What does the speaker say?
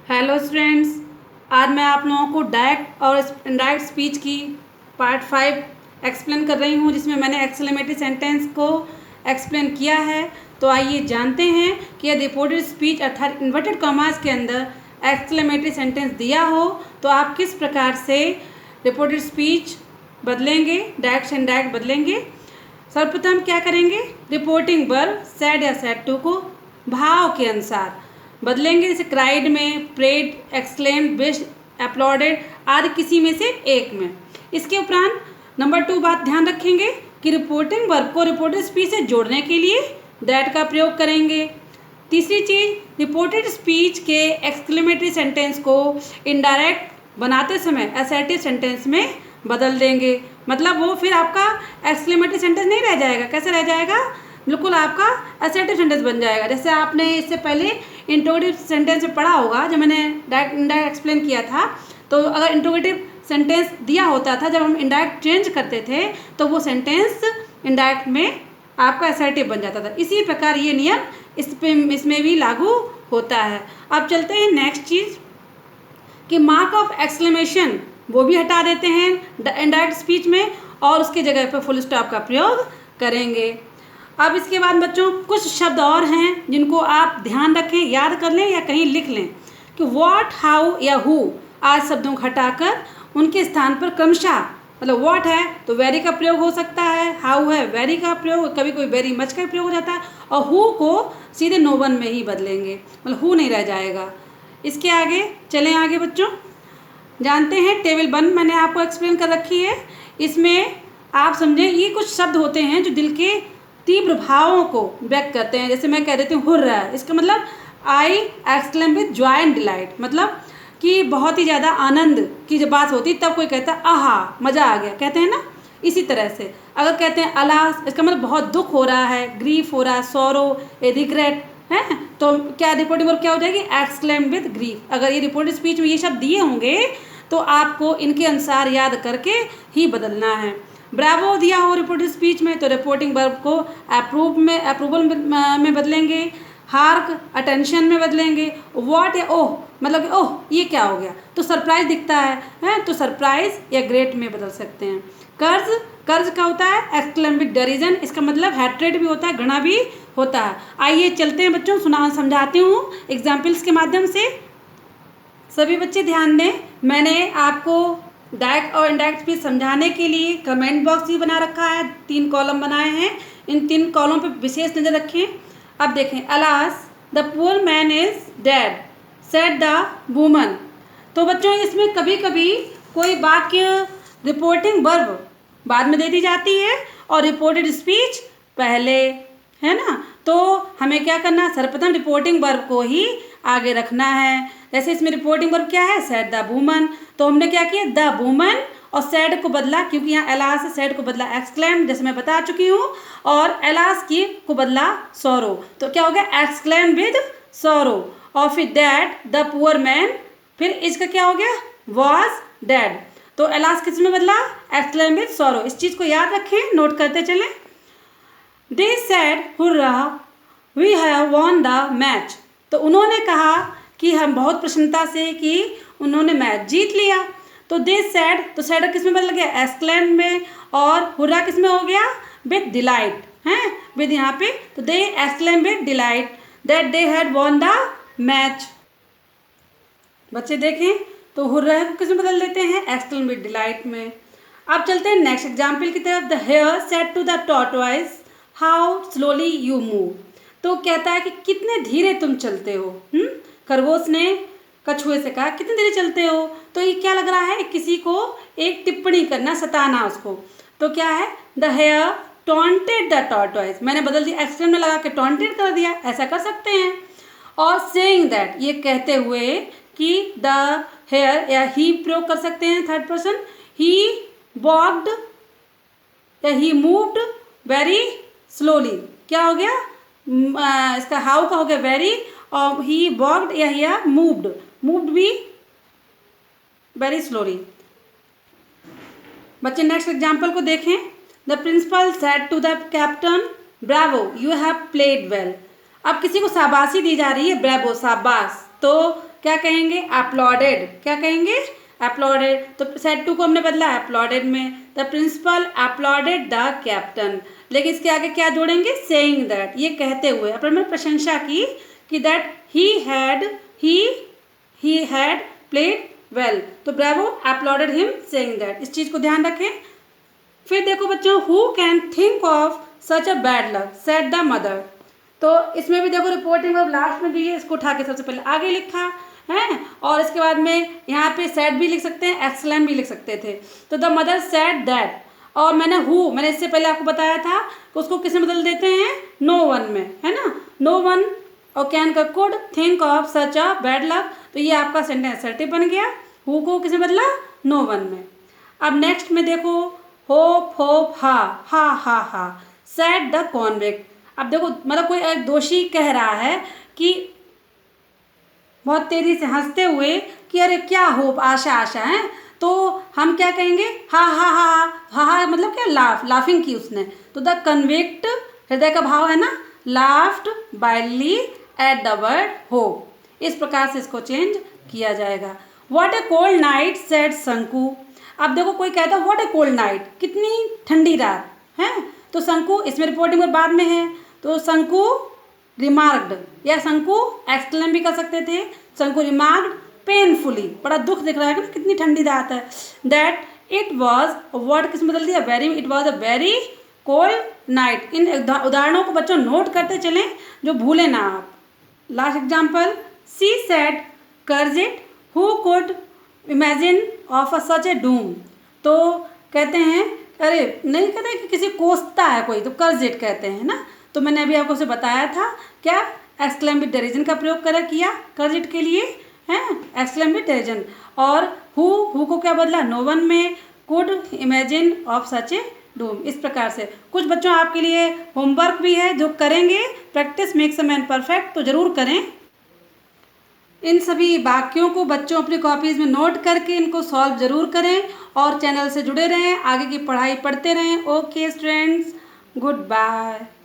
Hello students, आज मैं आप लोगों को डायरेक्ट और इनडायरेक्ट स्पीच की पार्ट 5 एक्सप्लेन कर रही हूँ, जिसमें मैंने एक्सक्लेमेटरी सेंटेंस को एक्सप्लेन किया है। तो आइए जानते हैं कि यदि रिपोर्टेड स्पीच अर्थात इन्वर्टेड कॉमास के अंदर एक्सक्लेमेटरी सेंटेंस दिया हो तो आप किस प्रकार से रिपोर्टेड स्पीच बदलेंगे, डायरेक्ट से इनडायरेक्ट बदलेंगे। सर्वप्रथम क्या करेंगे, रिपोर्टिंग वर्ब सैड या सैड टू को भाव के अनुसार बदलेंगे। जैसे क्राइड में, प्रेड, एक्सक्लेम्ड, विश, अपलॉडेड आदि किसी में से एक में। इसके उपरांत नंबर 2 बात ध्यान रखेंगे कि रिपोर्टिंग वर्ब को रिपोर्टेड स्पीच से जोड़ने के लिए दैट का प्रयोग करेंगे। तीसरी चीज़, रिपोर्टेड स्पीच के एक्सक्लेमेटरी सेंटेंस को इनडायरेक्ट बनाते समय असर्टिव सेंटेंस में बदल देंगे। मतलब वो फिर आपका एक्सक्लेमेटरी सेंटेंस नहीं रह जाएगा। कैसे रह जाएगा? बिल्कुल आपका असर्टिव सेंटेंस बन जाएगा। जैसे आपने इससे पहले इंट्रोगेटिव सेंटेंस में पढ़ा होगा, जब मैंने डायरेक्ट इनडायरेक्ट एक्सप्लेन किया था। तो अगर इंट्रोगेटिव सेंटेंस दिया होता था, जब हम इनडायरेक्ट चेंज करते थे तो वो सेंटेंस इनडायरेक्ट में आपका असर्टिव बन जाता था। इसी प्रकार ये नियम इसमें भी लागू होता है। अब चलते हैं नेक्स्ट चीज़ कि मार्क ऑफ एक्सक्लेमेशन वो भी हटा देते हैं इनडायरेक्ट स्पीच में और उसकी जगह पर फुल स्टॉप का प्रयोग करेंगे। अब इसके बाद बच्चों कुछ शब्द और हैं जिनको आप ध्यान रखें, याद कर लें या कहीं लिख लें कि व्हाट, हाउ या हु आज शब्दों को हटाकर उनके स्थान पर क्रमशः, मतलब व्हाट है तो वेरी का प्रयोग हो सकता है, हाउ है वेरी का प्रयोग, कभी कोई वेरी मच का प्रयोग हो जाता है, और हु को सीधे नो वन में ही बदलेंगे, मतलब हु नहीं रह जाएगा। इसके आगे चलें, आगे बच्चों जानते हैं टेबल 1 मैंने आपको एक्सप्लेन कर रखी है। इसमें आप समझें ये कुछ शब्द होते हैं जो दिल के तीव्र भावों को व्यक्त करते हैं। जैसे मैं कह देती हूँ हुर्रा, इसका मतलब I exclaim with joy and delight, मतलब कि बहुत ही ज़्यादा आनंद की जब बात होती है तब कोई कहता है आहा मज़ा आ गया, कहते हैं ना। इसी तरह से अगर कहते हैं अलास, इसका मतलब बहुत दुख हो रहा है, ग्रीफ हो रहा है, सोरो, ए रिग्रेट है, तो क्या रिपोर्टिंग वर्ब क्या हो जाएगी? Exclaim with grief. अगर ये रिपोर्टेड स्पीच में ये शब्द दिए होंगे तो आपको इनके अनुसार याद करके ही बदलना है। ब्रावो दिया हो रिपोर्टेड स्पीच में तो रिपोर्टिंग वर्ब को अप्रूवल में बदलेंगे, हार्क अटेंशन में बदलेंगे, व्हाट या ओह, मतलब कि ओह ये क्या हो गया, तो सरप्राइज दिखता है तो सरप्राइज या ग्रेट में बदल सकते हैं। कर्ज का होता है एक्सक्लेम विद डेरिजन, इसका मतलब हैट्रेड भी होता है, घृणा भी होता है। आइए चलते हैं बच्चों, समझाती हूँ एग्जाम्पल्स के माध्यम से। सभी बच्चे ध्यान दें, मैंने आपको डायरेक्ट और इनडायरेक्ट स्पीच समझाने के लिए कमेंट बॉक्स भी बना रखा है, 3 कॉलम बनाए हैं। इन 3 कॉलम पर विशेष नज़र रखें। अब देखें, alas the poor man is dead said the woman. तो बच्चों इसमें कभी कभी कोई वाक्य रिपोर्टिंग वर्ब बाद में दे दी जाती है और रिपोर्टेड स्पीच पहले, है ना। तो हमें क्या करना है, सर्वप्रथम रिपोर्टिंग वर्ब को ही आगे रखना है। जैसे इसमें रिपोर्टिंग वर्ब क्या है? Sad the woman. तो हमने क्या किया, द वुमन और सैड को बदला, क्योंकि यहाँ एलास से सैड को बदला एक्सक्लेम, जैसे मैं बता चुकी हूँ, और एलास की को बदला सोरो। तो क्या हो गया? एक्सक्लेम विद सोरो। और फिर दैट द पुअर मैन, फिर इसका क्या हो गया? Was dead. तो एलास किस में बदला? एक्सक्लेम विद सोरो। इस चीज़ को याद रखें, नोट करते चलें। They said hurrah we have won the match. तो उन्होंने कहा कि हम बहुत प्रसन्नता से कि उन्होंने मैच जीत लिया। तो दे सैड, तो सैड किस में बदल गया? एक्सक्लेम में। और हुर्रा किस में हो गया? विद डिलाइट, हैं विद यहाँ पे। तो they exclaim with delight that they had won the match. बच्चे देखें, तो हुर्रा को किस में बदल देते हैं? एक्सक्लेम विद डिलाइट में। अब चलते हैं नेक्स्ट एग्जाम्पल की तरफ। The hare said to the tortoise how slowly you move. तो कहता है कि कितने धीरे तुम चलते हो। खरगोश ने कछुए से कहा कितने धीरे चलते हो। तो ये क्या लग रहा है? किसी को एक टिप्पणी करना, सताना उसको। तो क्या है? The hare taunted the tortoise, मैंने बदल दिया, एक्सक्लेम में लगा के टॉन्टेड कर दिया, ऐसा कर सकते हैं। और सेइंग दैट, ये कहते हुए कि द हेयर या ही प्रयोग कर सकते हैं थर्ड पर्सन। ही वॉक्ड या ही मूव्ड वेरी स्लोली। क्या हो गया? इसका हाउ का हो गया वेरी, और ही वॉक्ड या मूव्ड भी वेरी स्लोली। बच्चे नेक्स्ट एग्जाम्पल को देखें। The principal said to the captain bravo you have played well. अब किसी को शाबाशी दी जा रही है, ब्रावो शाबाश, तो क्या कहेंगे, अपलॉडेड। क्या कहेंगे, अपलॉडेड। तो सेड टू को हमने बदला अपलॉडेड में। The principal applauded the captain. लेकिन इसके आगे क्या जोड़ेंगे, सेइंग दैट, ये कहते हुए अपन ने प्रशंसा की कि that he had played well. तो bravo applauded him saying that, इस चीज़ को ध्यान रखें। फिर देखो बच्चों, who can think of such a bad luck said the mother. तो इसमें भी देखो रिपोर्टिंग वर्ब लास्ट में दी है, इसको उठा के सबसे पहले आगे लिखा है, और इसके बाद में यहाँ पे सैड भी लिख सकते हैं, एक्सलेंट भी लिख सकते थे। तो द मदर सैड दैट, और मैंने इससे पहले आपको बताया था कि उसको किसमें बदल देते हैं, नो वन में, है ना। नो वन और कैन का could think of such a bad luck, तो ये आपका सेंटेंस असर्टिव बन गया। हु को किसमें बदला, नो वन में। अब नेक्स्ट में देखो, होप हा सैड द कॉन्विक्ट। अब देखो मतलब कोई एक दोषी कह रहा है कि बहुत तेजी से हंसते हुए कि अरे क्या होप, आशा है, तो हम क्या कहेंगे, हा मतलब क्या, लाफिंग की उसने। तो द कन्विक्ट, हृदय का भाव है ना, laughed wildly at the word hope. इस प्रकार से इसको चेंज किया जाएगा। What A cold night said शंकु। अब देखो कोई कहता है व्हाट ए कोल्ड नाइट, कितनी ठंडी रात है, तो शंकु इसमें रिपोर्टिंग और बाद में है, तो शंकु रिमार्क्ड, या शंकु एक्सक्लेम भी कर सकते थे, शंकु रिमार्क्ड पेनफुली, बड़ा दुख दिख रहा है कि कितनी ठंडी रात है, दैट इट वॉज, वर्ड किस बदल दिया, very, it was a very cold night. इन उदाहरणों को बच्चों नोट करते चलें, जो भूले ना आप। Last example, she said crossly who could imagine of such a ए डूम। तो कहते हैं, अरे नहीं कहते कि किसी कोसता है कोई, तो कर्जिट कहते हैं ना। तो मैंने अभी आपको उसे बताया था, क्या एक्सक्लेम विद डेरिजन का प्रयोग किया कर्जिट के लिए, है एक्सक्लेम विद डेरिजन। और हु को क्या बदला, नो वन में, कुड इमेजिन ऑफ सच ए डूम। इस प्रकार से कुछ बच्चों आपके लिए होमवर्क भी है जो करेंगे, practice makes a man perfect, तो ज़रूर करें। इन सभी वाक्यों को बच्चों अपनी कॉपीज़ में नोट करके इनको सॉल्व ज़रूर करें, और चैनल से जुड़े रहें, आगे की पढ़ाई पढ़ते रहें। Okay students, good bye.